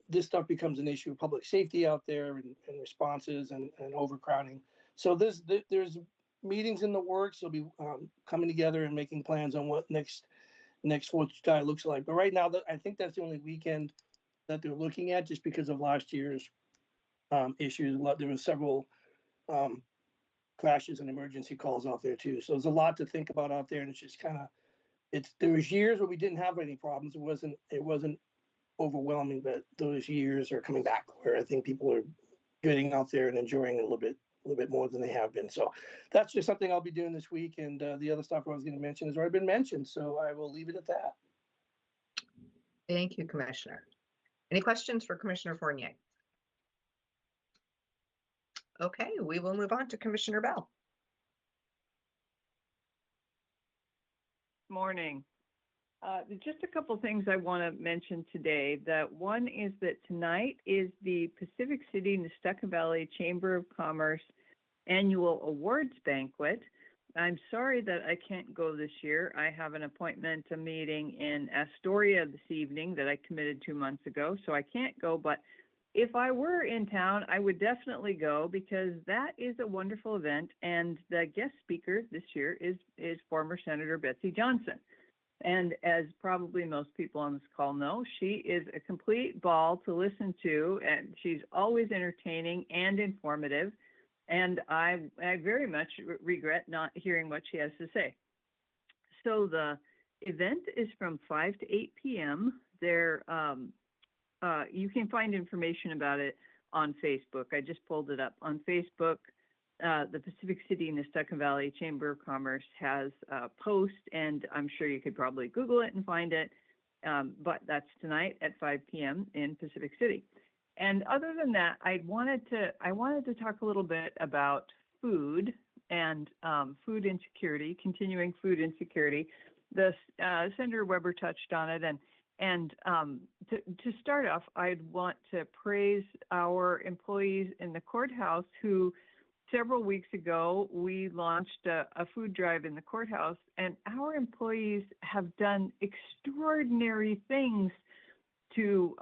This stuff becomes an issue of public safety out there and responses and overcrowding. So there's meetings in the works. They'll be coming together and making plans on what next 4th of July looks like. But right now, I think that's the only weekend that they're looking at just because of last year's issues. There were several crashes and emergency calls out there too. So there's a lot to think about out there, and it's just kind of there was years where we didn't have any problems. It wasn't overwhelming, but those years are coming back where I think people are getting out there and enjoying it a little bit more than they have been. So that's just something I'll be doing this week. And the other stuff I was going to mention has already been mentioned. So I will leave it at that. Thank you, Commissioner. Any questions for Commissioner Fournier? Okay, we will move on to Commissioner Bell. Morning. Just a couple things I want to mention today. That one is that tonight is the Pacific City Nestucca Valley Chamber of Commerce Annual Awards Banquet. I'm sorry that I can't go this year. I have an appointment, a meeting in Astoria this evening that I committed 2 months ago, so I can't go. But if I were in town, I would definitely go because that is a wonderful event. And the guest speaker this year is former Senator Betsy Johnson. And as probably most people on this call know, she is a complete ball to listen to, and she's always entertaining and informative. And I very much regret not hearing what she has to say. So the event is from 5 to 8 p.m. There, you can find information about it on Facebook. I just pulled it up on Facebook. The Pacific City Nestucca Valley Chamber of Commerce has a post, and I'm sure you could probably Google it and find it. But that's tonight at 5 p.m. in Pacific City. And other than that, I wanted to talk a little bit about food and food insecurity, continuing food insecurity. Senator Weber touched on it, and to start off, I'd want to praise our employees in the courthouse who several weeks ago, we launched a food drive in the courthouse, and our employees have done extraordinary things to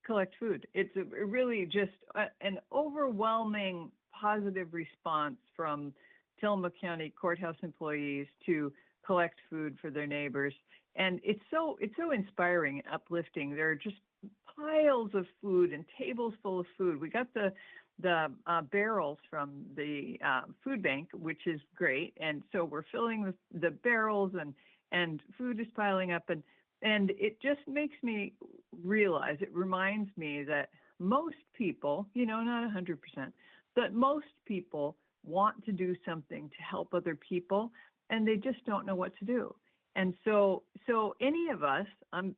collect food. It's really just an overwhelming positive response from Tillamook County courthouse employees to collect food for their neighbors. And it's so inspiring and uplifting. There are just piles of food and tables full of food. We got the barrels from the food bank, which is great. And so we're filling the barrels and food is piling up. And it just makes me realize, it reminds me that most people, not 100%, but most people want to do something to help other people, and they just don't know what to do. And so any of us, I'm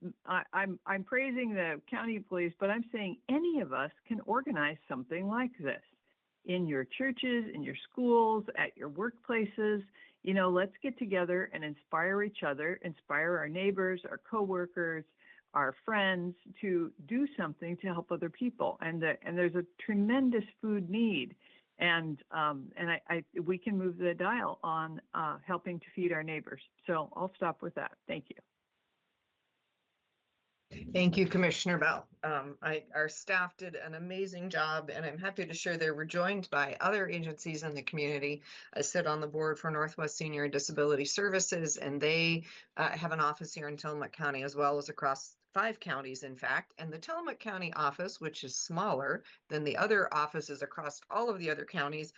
praising the county employees, but I'm saying any of us can organize something like this in your churches, in your schools, at your workplaces. Let's get together and inspire each other, inspire our neighbors, our coworkers, our friends to do something to help other people. And there's a tremendous food need. And we can move the dial on helping to feed our neighbors. So I'll stop with that. Thank you. Thank you, Commissioner Bell. Our staff did an amazing job, and I'm happy to share they were joined by other agencies in the community. I sit on the board for Northwest Senior and Disability Services, and they have an office here in Tillamook County as well as across 5 counties, in fact. And the Tillamook County office, which is smaller than the other offices across all of the other counties,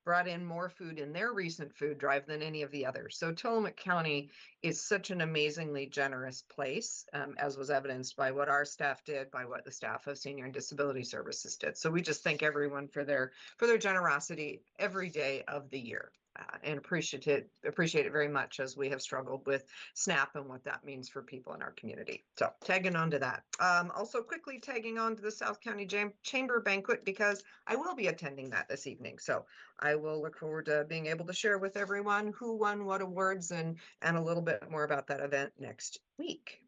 brought in more food in their recent food drive than any of the others. So Tillamook County is such an amazingly generous place, as was evidenced by what our staff did, by what the staff of Senior and Disability Services did. So we just thank everyone for their generosity every day of the year. And appreciate it very much as we have struggled with SNAP and what that means for people in our community. So tagging on to that. Also quickly tagging on to the South County Chamber Banquet, because I will be attending that this evening. So I will look forward to being able to share with everyone who won what awards and a little bit more about that event next week.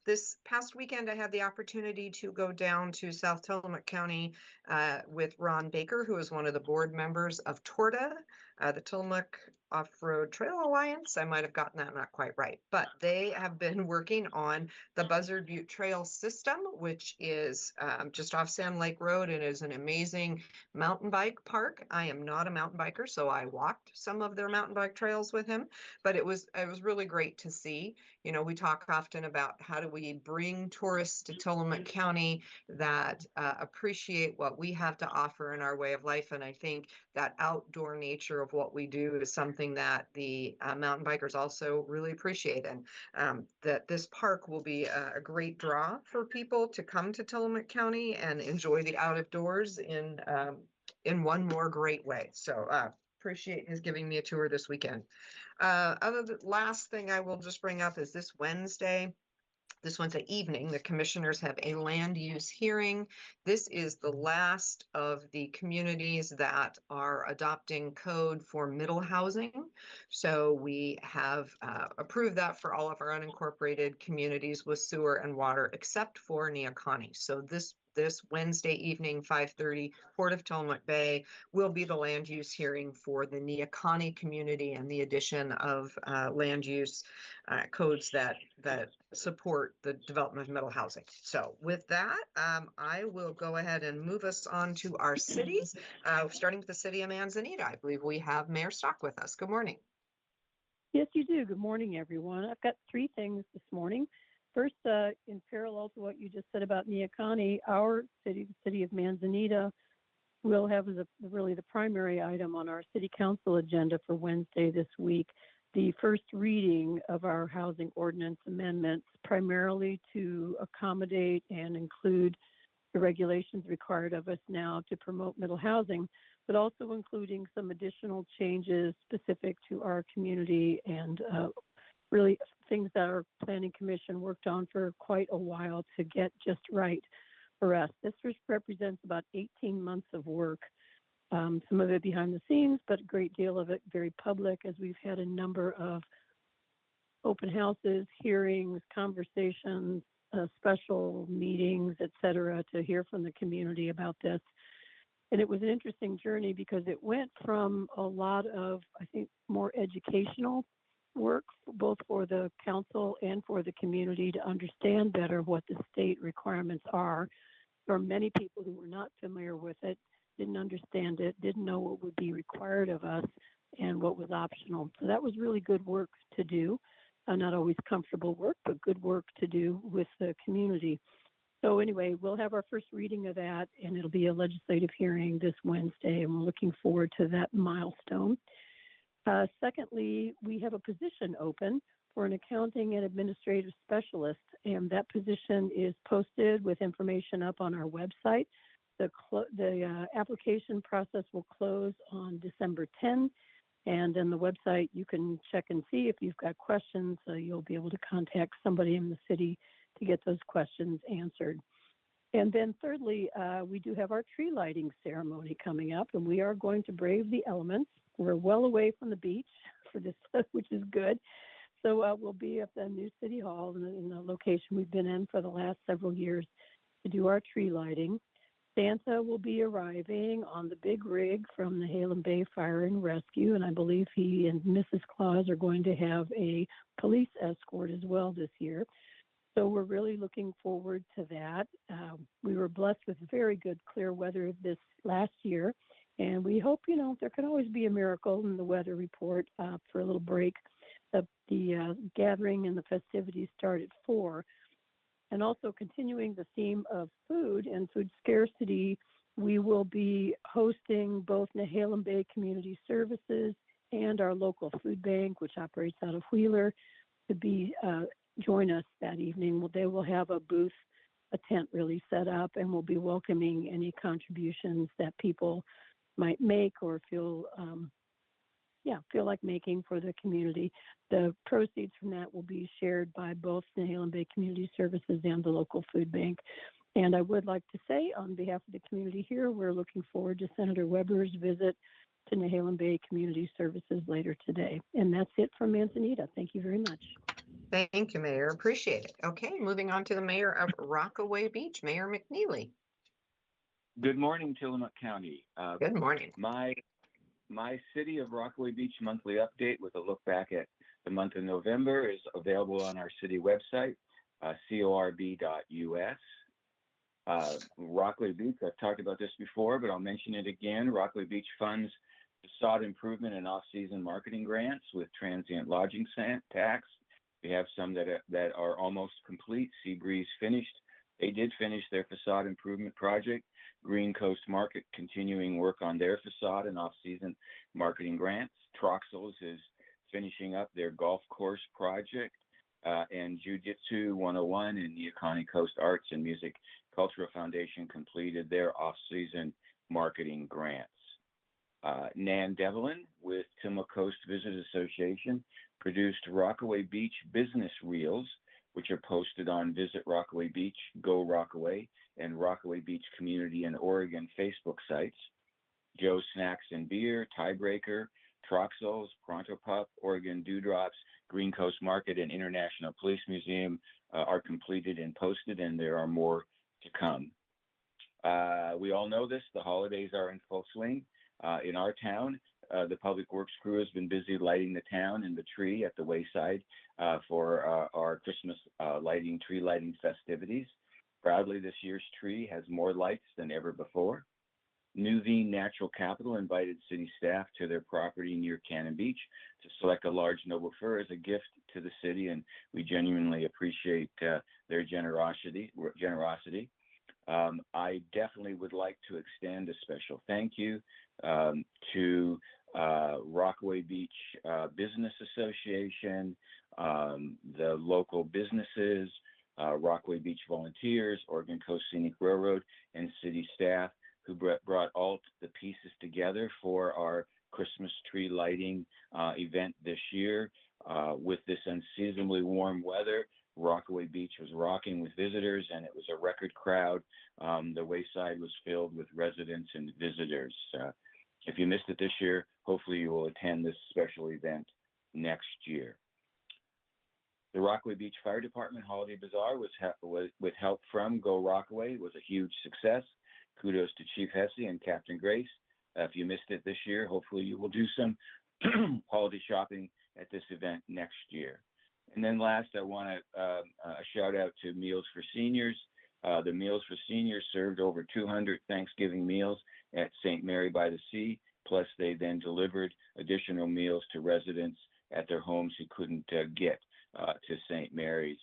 This past weekend, I had the opportunity to go down to South Tillamook County with Ron Baker, who is one of the board members of TORDA, the Tillamook Off-Road Trail Alliance. I might have gotten that not quite right, but they have been working on the Buzzard Butte Trail system, which is just off Sand Lake Road. It is an amazing mountain bike park. I am not a mountain biker, so I walked some of their mountain bike trails with him, but it was really great to see. You know, we talk often about how do we bring tourists to Tillamook County that appreciate what we have to offer in our way of life. And I think that outdoor nature of what we do is something that the mountain bikers also really appreciate. And that this park will be a great draw for people to come to Tillamook County and enjoy the out of doors in one more great way. So appreciate his giving me a tour this weekend. Last thing I will just bring up is this Wednesday evening, the commissioners have a land use hearing. This is the last of the communities that are adopting code for middle housing. So we have approved that for all of our unincorporated communities with sewer and water, except for Neocani. So this Wednesday evening, 5:30, Port of Tillamook Bay will be the land use hearing for the Neocani community and the addition of land use codes that support the development of middle housing. So with that, I will go ahead and move us on to our cities, starting with the city of Manzanita. I believe we have Mayor Stock with us. Good morning. Yes, you do. Good morning, everyone. I've got three things this morning. First, in parallel to what you just said about Neocani, our city, the city of Manzanita, will have really the primary item on our city council agenda for Wednesday this week, the first reading of our housing ordinance amendments, primarily to accommodate and include the regulations required of us now to promote middle housing, but also including some additional changes specific to our community and really things that our planning commission worked on for quite a while to get just right for us. This represents about 18 months of work, some of it behind the scenes, but a great deal of it very public, as we've had a number of open houses, hearings, conversations, special meetings, et cetera, to hear from the community about this. And it was an interesting journey because it went from a lot of, I think, more educational work, both for the council and for the community to understand better what the state requirements are. There are many people who were not familiar with it, didn't understand it, didn't know what would be required of us and what was optional. So that was really good work to do. Not always comfortable work, but good work to do with the community. So anyway, we'll have our first reading of that, and it'll be a legislative hearing this Wednesday, and we're looking forward to that milestone. Secondly, we have a position open for an accounting and administrative specialist, and that position is posted with information up on our website. The application process will close on December 10, and on the website you can check and see if you've got questions. You'll be able to contact somebody in the city to get those questions answered. And then thirdly, we do have our tree lighting ceremony coming up, and we are going to brave the elements. We're well away from the beach for this, which is good. So we'll be at the new City Hall in the location we've been in for the last several years to do our tree lighting. Santa will be arriving on the big rig from the Halem Bay Fire and Rescue, and I believe he and Mrs. Claus are going to have a police escort as well this year. So we're really looking forward to that. We were blessed with very good clear weather this last year, and we hope, there can always be a miracle in the weather report for a little break. The gathering and the festivities start at 4. And also continuing the theme of food and food scarcity, we will be hosting both Nehalem Bay Community Services and our local food bank, which operates out of Wheeler, to join us that evening. They will have a booth, a tent really set up, and we'll be welcoming any contributions that people might make or feel like making for the community. The proceeds from that will be shared by both Nehalem Bay Community Services and the local food bank. And I would like to say, on behalf of the community here, we're looking forward to Senator Weber's visit to Nehalem Bay Community Services later today. And that's it from Manzanita. Thank you very much. Thank you, Mayor. Appreciate it. Okay, moving on to the mayor of Rockaway Beach, Mayor McNeely. Good morning, Tillamook County. Good morning. My City of Rockaway Beach monthly update with a look back at the month of November is available on our city website, corb.us. Rockaway Beach, I've talked about this before, but I'll mention it again. Rockaway Beach funds facade improvement and off-season marketing grants with transient lodging tax We have some that are almost complete. Seabreeze finished. They did finish their facade improvement project. Green Coast Market continuing work on their facade and off-season marketing grants. Troxels is finishing up their golf course project. And Jiu-Jitsu 101 and Neoconi Coast Arts and Music Cultural Foundation completed their off-season marketing grants. Nan Devlin with Timmel Coast Visitors Association produced Rockaway Beach business reels, which are posted on Visit Rockaway Beach, Go Rockaway, and Rockaway Beach Community and Oregon Facebook sites. Joe Snacks and Beer, Tiebreaker, Troxels, Pronto Pup, Oregon Dewdrops, Green Coast Market, and International Police Museum are completed and posted, and there are more to come. We all know this, the holidays are in full swing. In our town, the Public Works crew has been busy lighting the town and the tree at the wayside for our Christmas tree lighting festivities. Proudly, this year's tree has more lights than ever before. Nuveen Natural Capital invited city staff to their property near Cannon Beach to select a large noble fir as a gift to the city, and we genuinely appreciate their generosity. I definitely would like to extend a special thank you to Rockaway Beach Business Association, the local businesses, Rockaway Beach volunteers, Oregon Coast Scenic Railroad, and city staff who brought all the pieces together for our Christmas tree lighting event this year. With this unseasonably warm weather, Rockaway Beach was rocking with visitors, and it was a record crowd. The wayside was filled with residents and visitors. If you missed it this year, hopefully you will attend this special event next year. The Rockaway Beach Fire Department Holiday Bazaar with help from Go Rockaway was a huge success. Kudos to Chief Hesse and Captain Grace. If you missed it this year, hopefully you will do some holiday shopping at this event next year. And then last, I want to a shout out to Meals for Seniors. The Meals for Seniors served over 200 Thanksgiving meals at St. Mary by the Sea. Plus, they then delivered additional meals to residents at their homes who couldn't get to St. Mary's.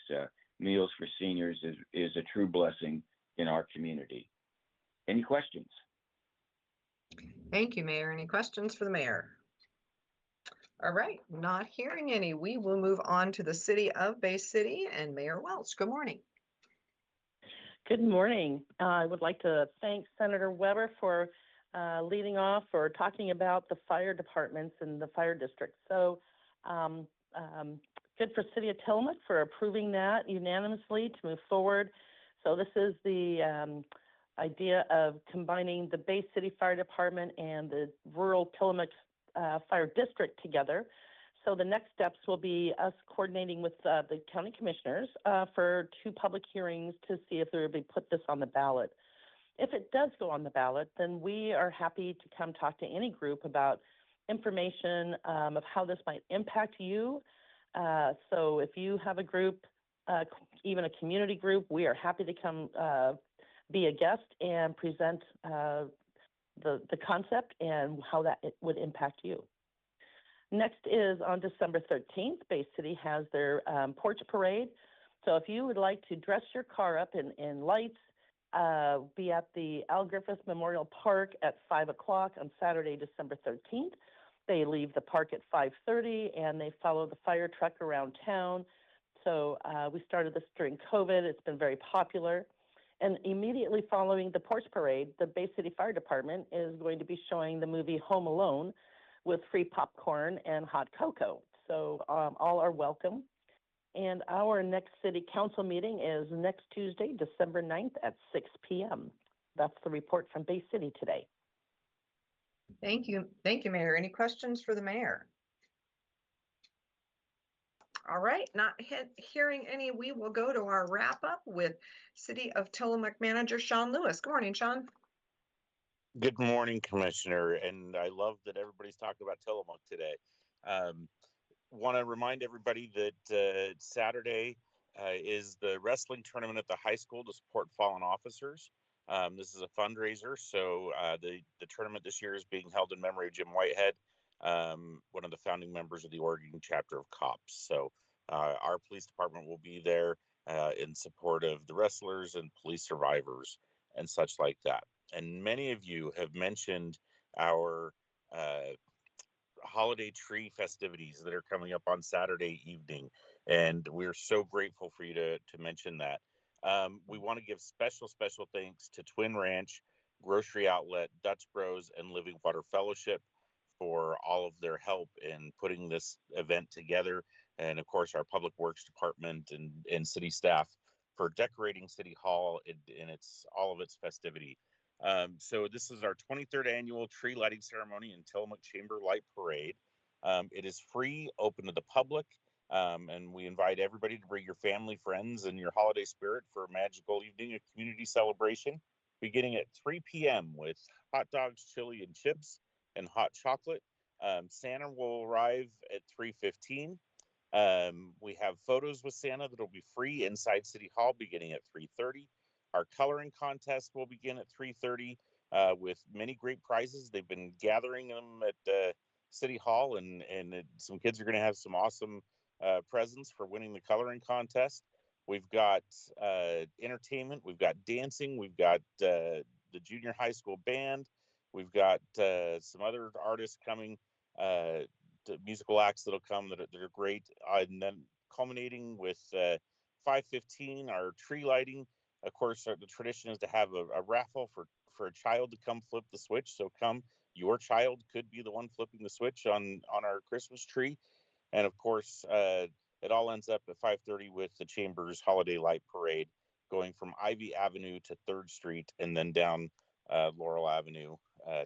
Meals for Seniors is a true blessing in our community. Any questions? Thank you, Mayor. Any questions for the mayor? All right, not hearing any. We will move on to the City of Bay City and Mayor Welch. Good morning. Good morning. I would like to thank Senator Weber for leading off or talking about the fire departments and the fire district. So good for City of Tillamook for approving that unanimously to move forward. So this is the idea of combining the Bay City Fire Department and the rural Tillamook Fire District together. So the next steps will be us coordinating with the county commissioners for 2 public hearings to see if there will be put this on the ballot. If it does go on the ballot, then we are happy to come talk to any group about information of how this might impact you. So if you have a group, even a community group, we are happy to come be a guest and present the concept and how that it would impact you. Next is on December 13th, Bay City has their porch parade. So if you would like to dress your car up in lights, be at the Al Griffith Memorial Park at 5 o'clock on Saturday, December 13th. They leave the park at 5:30 and they follow the fire truck around town. So we started this during COVID. It's been very popular. And immediately following the porch parade, the Bay City Fire Department is going to be showing the movie Home Alone with free popcorn and hot cocoa. So all are welcome. And our next city council meeting is next Tuesday, December 9th at 6 p.m. That's the report from Bay City today. Thank you. Thank you, Mayor. Any questions for the mayor? All right, not hearing any, we will go to our wrap up with City of Tillamook Manager Sean Lewis. Good morning, Sean. Good morning, Commissioner, and I love that everybody's talking about Tillamook today. Want to remind everybody that Saturday is the wrestling tournament at the high school to support fallen officers. This is a fundraiser, so the tournament this year is being held in memory of Jim Whitehead, one of the founding members of the Oregon chapter of COPS. So Our police department will be there in support of the wrestlers and police survivors and such like that. And many of you have mentioned our holiday tree festivities that are coming up on Saturday evening, and we're so grateful for you to mention that. We want to give special thanks to Twin Ranch, Grocery Outlet, Dutch Bros, and Living Water Fellowship for all of their help in putting this event together, and of course our Public Works Department and city staff for decorating City Hall in its all of its festivity. So this is our 23rd annual tree lighting ceremony in Tillamook Chamber Light Parade. It is free, open to the public, and we invite everybody to bring your family, friends, and your holiday spirit for a magical evening of community celebration, beginning at 3 p.m. with hot dogs, chili, and chips, and hot chocolate. Santa will arrive at 3:15. We have photos with Santa that will be free inside City Hall beginning at 3:30. Our coloring contest will begin at 3:30 with many great prizes. They've been gathering them at City Hall, and some kids are going to have some awesome presents for winning the coloring contest. We've got entertainment, we've got dancing, we've got the junior high school band, we've got some other artists coming, musical acts that'll come that are great, and then culminating with 5:15 our tree lighting. Of course, the tradition is to have a raffle for a child to come flip the switch. So your child could be the one flipping the switch on our Christmas tree. And of course, it all ends up at 5:30 with the Chamber's Holiday Light Parade going from Ivy Avenue to 3rd Street and then down Laurel Avenue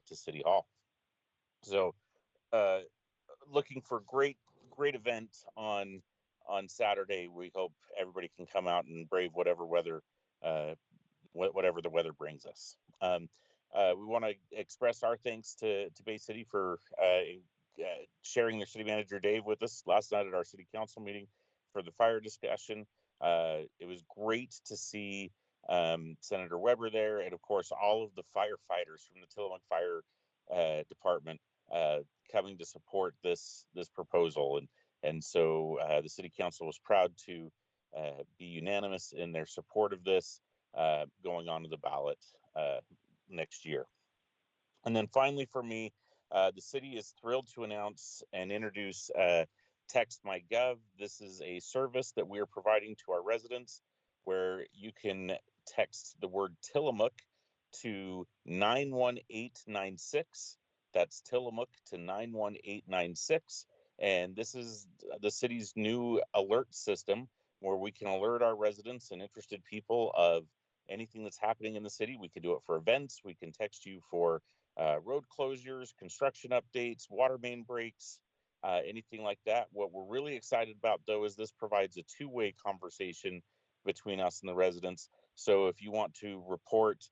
to City Hall. So looking for great event on Saturday. We hope everybody can come out and brave whatever weather whatever the weather brings us. We want to express our thanks to Bay City for sharing their city manager Dave with us last night at our city council meeting for the fire discussion. It was great to see Senator Weber there, and of course all of the firefighters from the Tillamook Fire Department coming to support this proposal, and so the city council was proud to be unanimous in their support of this going on to the ballot next year. And then finally for me, the city is thrilled to announce and introduce Text My Gov. This is a service that we are providing to our residents where you can text the word Tillamook to 91896. That's Tillamook to 91896. And this is the city's new alert system where we can alert our residents and interested people of anything that's happening in the city. We can do it for events. We can text you for road closures, construction updates, water main breaks, anything like that. What we're really excited about, though, is this provides a two-way conversation between us and the residents. So if you want to report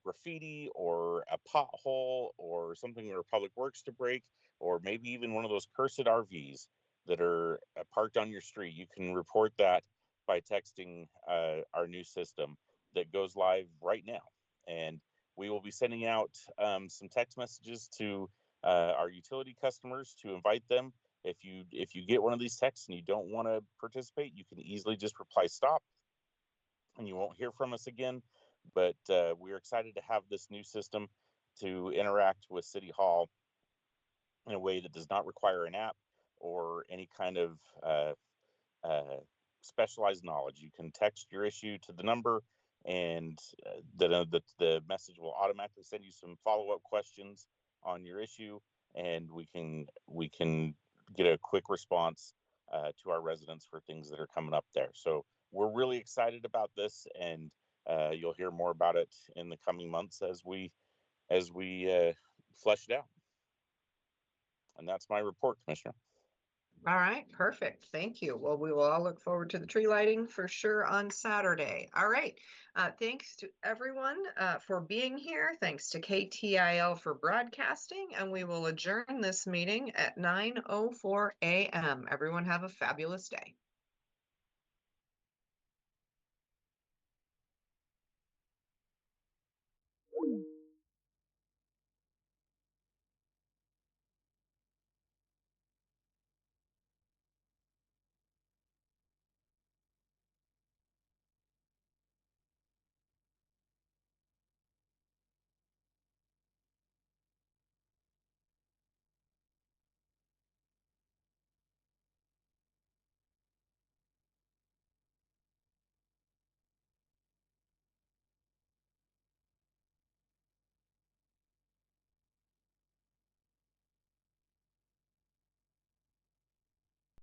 graffiti or a pothole or something for Public Works to break, or maybe even one of those cursed RVs that are parked on your street, you can report that by texting our new system that goes live right now. And we will be sending out some text messages to our utility customers to invite them. If you get one of these texts and you don't want to participate, you can easily just reply stop and you won't hear from us again. But we're excited to have this new system to interact with City Hall in a way that does not require an app or any kind of specialized knowledge. You can text your issue to the number, and the message will automatically send you some follow-up questions on your issue, and we can get a quick response to our residents for things that are coming up there. So we're really excited about this, and you'll hear more about it in the coming months as we flesh it out. And that's my report, Commissioner. All right, perfect. Thank you. Well, we will all look forward to the tree lighting for sure on Saturday. All right. Thanks to everyone for being here. Thanks to KTIL for broadcasting, and we will adjourn this meeting at 9:04 a.m. Everyone have a fabulous day.